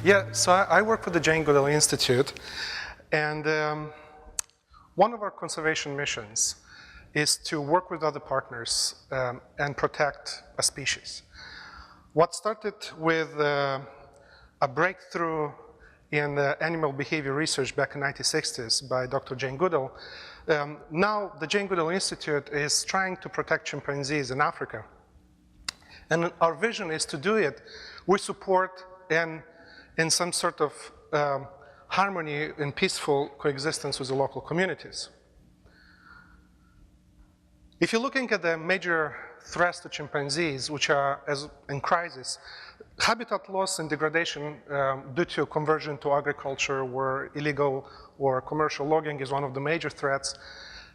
Yeah, so I work for the Jane Goodall Institute, and one of our conservation missions is to work with other partners and protect a species. What started with a breakthrough in animal behavior research back in the 1960s by Dr. Jane Goodall, now the Jane Goodall Institute is trying to protect chimpanzees in Africa. And our vision is to do it. We support in some sort of harmony and peaceful coexistence with the local communities. If you're looking at the major threats to chimpanzees, which are in crisis, habitat loss and degradation due to conversion to agriculture, where illegal or commercial logging is one of the major threats.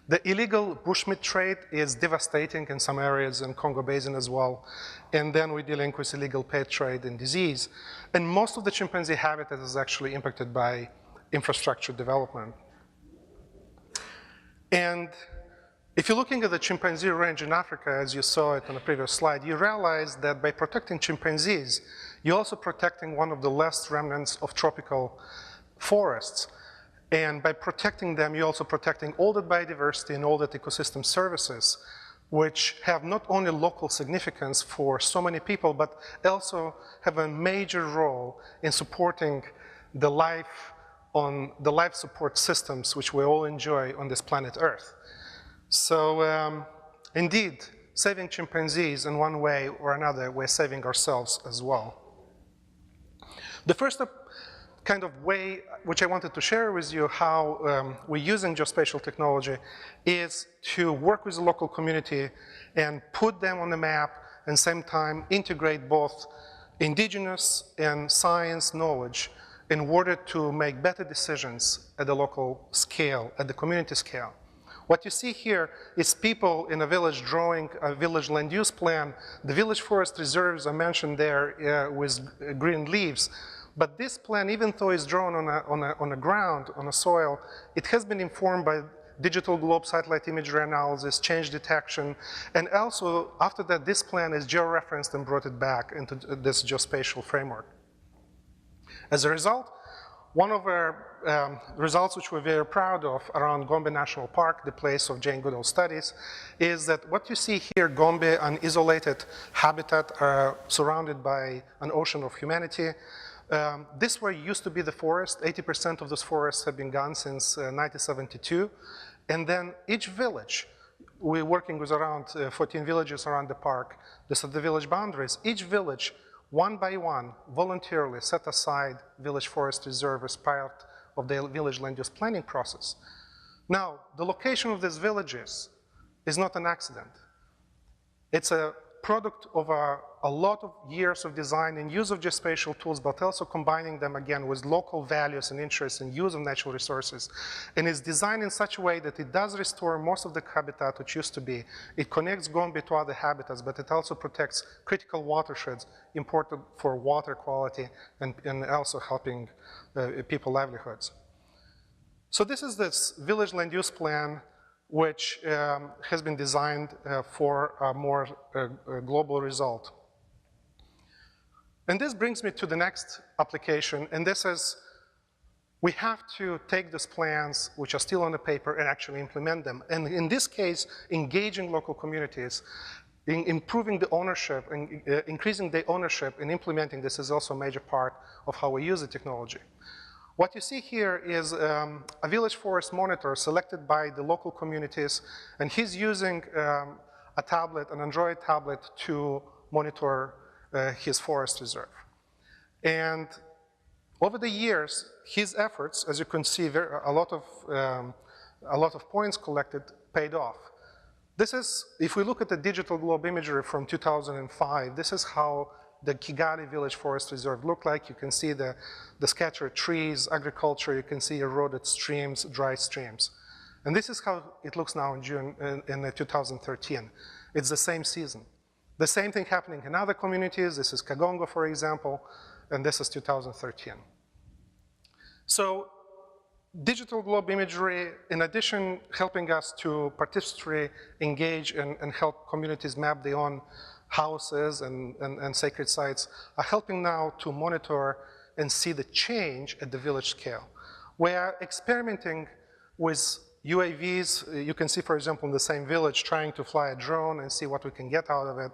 The illegal bushmeat trade is devastating in some areas in Congo Basin as well. And then we're dealing with illegal pet trade and disease. And most of the chimpanzee habitat is actually impacted by infrastructure development. And if you're looking at the chimpanzee range in Africa, as you saw it on the previous slide, you realize that by protecting chimpanzees, you're also protecting one of the last remnants of tropical forests. And by protecting them, you're also protecting all that biodiversity and all that ecosystem services, which have not only local significance for so many people, but also have a major role in supporting the life support systems which we all enjoy on this planet Earth. So indeed, saving chimpanzees in one way or another, we're saving ourselves as well. The first kind of way which I wanted to share with you how we're using geospatial technology is to work with the local community and put them on the map and same time integrate both indigenous and science knowledge in order to make better decisions at the local scale, at the community scale. What you see here is people in a village drawing a village land use plan. The village forest reserves are mentioned there with green leaves. But this plan, even though it's drawn on the ground, on the soil, it has been informed by digital globe satellite imagery analysis, change detection, and also after that, this plan is georeferenced and brought it back into this geospatial framework. As a result, one of our results which we're very proud of around Gombe National Park, the place of Jane Goodall studies, is that what you see here, Gombe, an isolated habitat surrounded by an ocean of humanity. This where used to be the forest. 80% of those forests have been gone since 1972. And then each village, we're working with around 14 villages around the park. These are the village boundaries. Each village, one by one, voluntarily set aside village forest reserve as part of the village land use planning process. Now, the location of these villages is not an accident. It's a product of a lot of years of design and use of geospatial tools, but also combining them again with local values and interests and use of natural resources. And it's designed in such a way that it does restore most of the habitat which used to be. It connects Gombe to other habitats, but it also protects critical watersheds important for water quality and also helping people livelihoods. So this is this village land use plan which has been designed for a more global result. And this brings me to the next application, and this is, we have to take these plans, which are still on the paper, and actually implement them. And in this case, engaging local communities, improving the ownership, and increasing the ownership and implementing this is also a major part of how we use the technology. What you see here is a village forest monitor selected by the local communities, and he's using a tablet, an Android tablet, to monitor his forest reserve. And over the years, his efforts, as you can see, a lot of points collected paid off. This is, if we look at the digital globe imagery from 2005, this is how the Kigali Village Forest Reserve looked like. You can see the scattered trees, agriculture, you can see eroded streams, dry streams. And this is how it looks now in June, in 2013. It's the same season. The same thing happening in other communities. This is Kagongo, for example, and this is 2013. So digital globe imagery, in addition, helping us to participate, engage, and help communities map their own houses and sacred sites, are helping now to monitor and see the change at the village scale. We are experimenting with UAVs. You can see, for example, in the same village, trying to fly a drone and see what we can get out of it,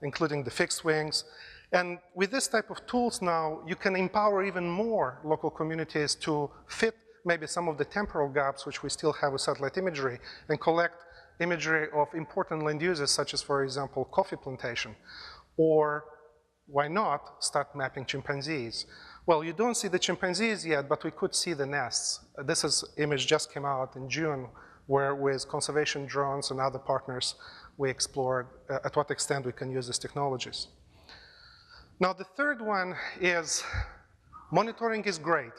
including the fixed wings. And with this type of tools now, you can empower even more local communities to fit maybe some of the temporal gaps which we still have with satellite imagery and collect imagery of important land uses, such as, for example, coffee plantation. Or why not start mapping chimpanzees? Well, you don't see the chimpanzees yet, but we could see the nests. This image just came out in June, where with conservation drones and other partners, we explored at what extent we can use these technologies. Now, the third one is monitoring is great,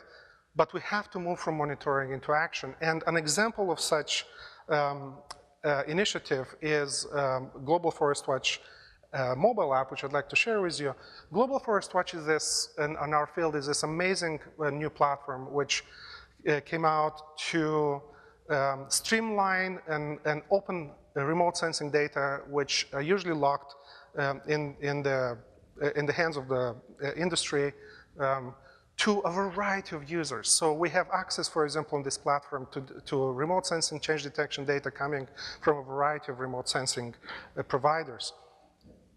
but we have to move from monitoring into action. And an example of such initiative is Global Forest Watch mobile app, which I'd like to share with you. Global Forest Watch is this, and on our field, is this amazing new platform which came out to streamline and open remote sensing data, which are usually locked in the hands of the industry to a variety of users. So we have access, for example, on this platform to remote sensing change detection data coming from a variety of remote sensing providers.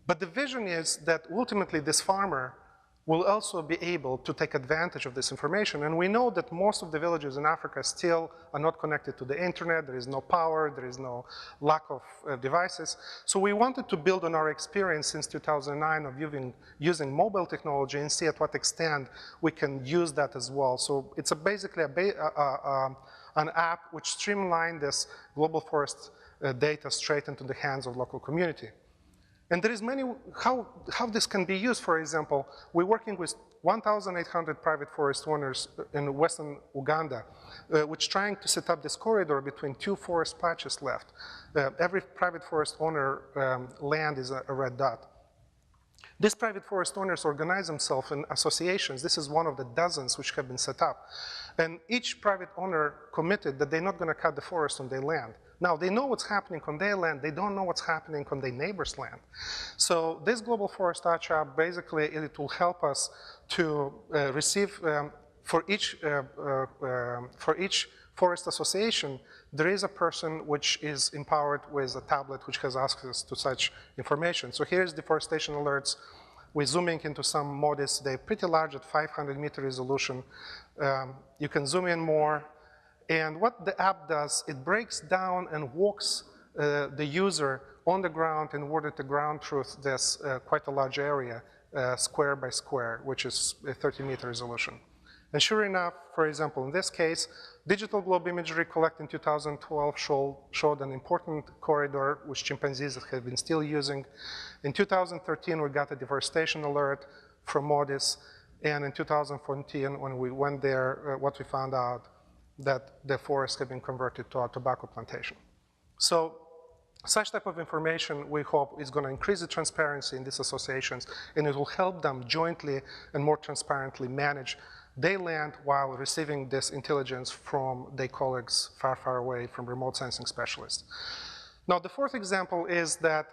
But the vision is that ultimately this farmer will also be able to take advantage of this information. And we know that most of the villages in Africa still are not connected to the internet. There is no power, there is no lack of devices. So we wanted to build on our experience since 2009 of using mobile technology and see at what extent we can use that as well. So it's basically an app which streamlined this global forest data straight into the hands of local community. And there is many, how this can be used. For example, we're working with 1,800 private forest owners in western Uganda, which trying to set up this corridor between two forest patches left. Every private forest owner land is a red dot. These private forest owners organize themselves in associations. This is one of the dozens which have been set up. And each private owner committed that they're not going to cut the forest on their land. Now, they know what's happening on their land. They don't know what's happening on their neighbor's land. So this Global Forest Watch app, basically, it will help us to receive, for each forest association, there is a person which is empowered with a tablet which has access to such information. So here's deforestation alerts. We're zooming into some MODIS. They're pretty large at 500-meter resolution. You can zoom in more. And what the app does, it breaks down and walks the user on the ground in order to ground truth this quite a large area, square by square, which is a 30-meter resolution. And sure enough, for example, in this case, digital globe imagery collected in 2012 showed an important corridor which chimpanzees have been still using. In 2013, we got a deforestation alert from MODIS. And in 2014, when we went there, what we found out, that the forests have been converted to a tobacco plantation. So such type of information, we hope, is going to increase the transparency in these associations, and it will help them jointly and more transparently manage their land while receiving this intelligence from their colleagues far, far away, from remote sensing specialists. Now, the fourth example is that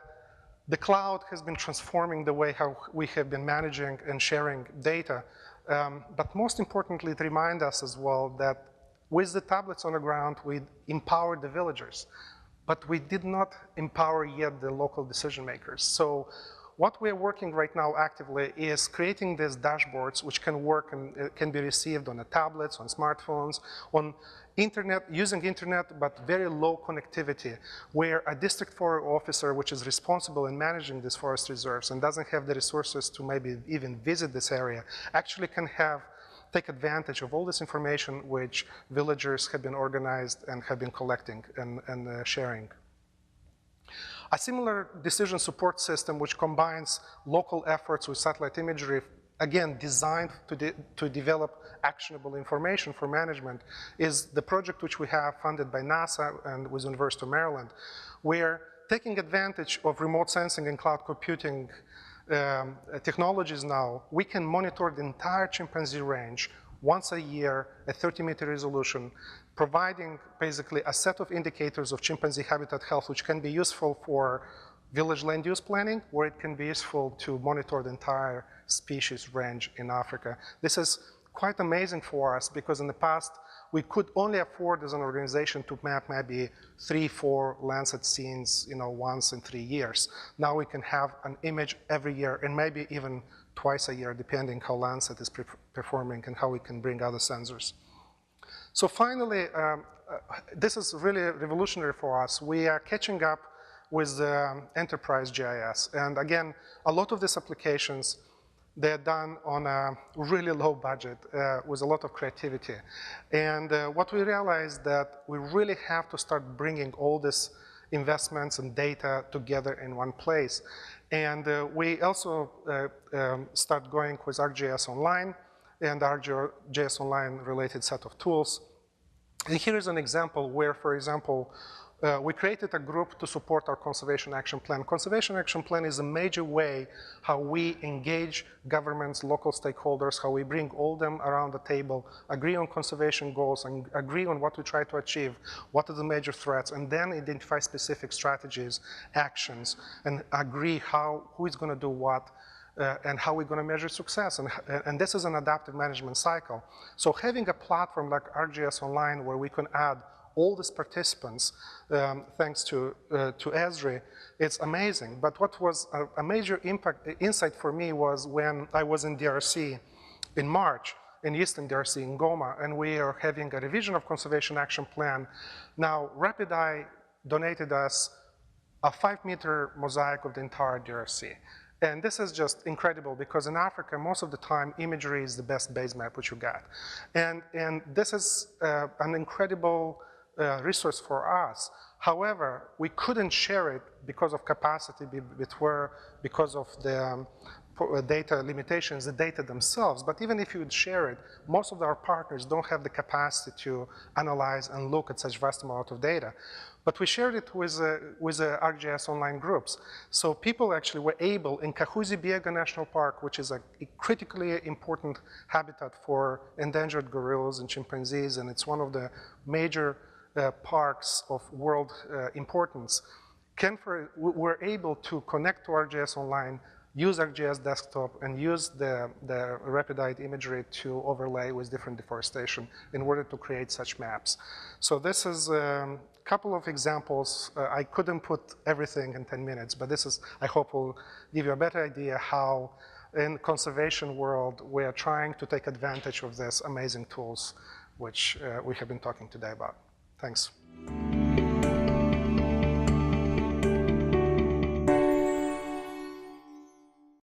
the cloud has been transforming the way how we have been managing and sharing data, but most importantly, it reminds us as well that with the tablets on the ground, we empowered the villagers, but we did not empower yet the local decision makers. So what we're working right now actively is creating these dashboards which can work and can be received on the tablets, on smartphones, on internet, using internet, but very low connectivity, where a district forest officer, which is responsible in managing these forest reserves and doesn't have the resources to maybe even visit this area, actually can take advantage of all this information which villagers have been organized and have been collecting and sharing. A similar decision support system which combines local efforts with satellite imagery, again designed to develop actionable information for management, is the project which we have funded by NASA and with University of Maryland. We're taking advantage of remote sensing and cloud computing technologies now. We can monitor the entire chimpanzee range once a year at 30-meter resolution, providing basically a set of indicators of chimpanzee habitat health which can be useful for village land use planning, where it can be useful to monitor the entire species range in Africa. This is quite amazing for us because in the past, we could only afford as an organization to map maybe 3-4 Lancet scenes, once in 3 years. Now we can have an image every year and maybe even twice a year, depending how Lancet is performing and how we can bring other sensors. So finally, this is really revolutionary for us. We are catching up with enterprise GIS. And again, a lot of these applications, they're done on a really low budget with a lot of creativity. And what we realized that we really have to start bringing all these investments and data together in one place. And we also start going with ArcGIS Online and ArcGIS Online related set of tools. And here is an example where, for example, we created a group to support our Conservation Action Plan. Conservation Action Plan is a major way how we engage governments, local stakeholders, how we bring all of them around the table, agree on conservation goals, and agree on what we try to achieve, what are the major threats, and then identify specific strategies, actions, and agree who is going to do what, and how we're going to measure success. And this is an adaptive management cycle. So having a platform like ArcGIS Online where we can add all these participants, thanks to Esri, it's amazing. But what was a major insight for me was when I was in DRC in March, in Eastern DRC, in Goma, and we are having a revision of Conservation Action Plan. Now, Rapid Eye donated us a 5-meter mosaic of the entire DRC. And this is just incredible because in Africa, most of the time, imagery is the best base map which you got. And this is an incredible resource for us. However, we couldn't share it because of capacity, because of the data limitations, the data themselves. But even if you would share it, most of our partners don't have the capacity to analyze and look at such vast amount of data. But we shared it with ArcGIS Online groups. So people actually were able, in Kahuzi-Biega National Park, which is a critically important habitat for endangered gorillas and chimpanzees, and it's one of the major parks of world importance, we're able to connect to ArcGIS Online, use ArcGIS Desktop, and use the Rapid Eye imagery to overlay with different deforestation in order to create such maps. So this is a couple of examples. I couldn't put everything in 10 minutes, but this is, I hope, will give you a better idea how in conservation world we are trying to take advantage of these amazing tools which we have been talking today about. Thanks.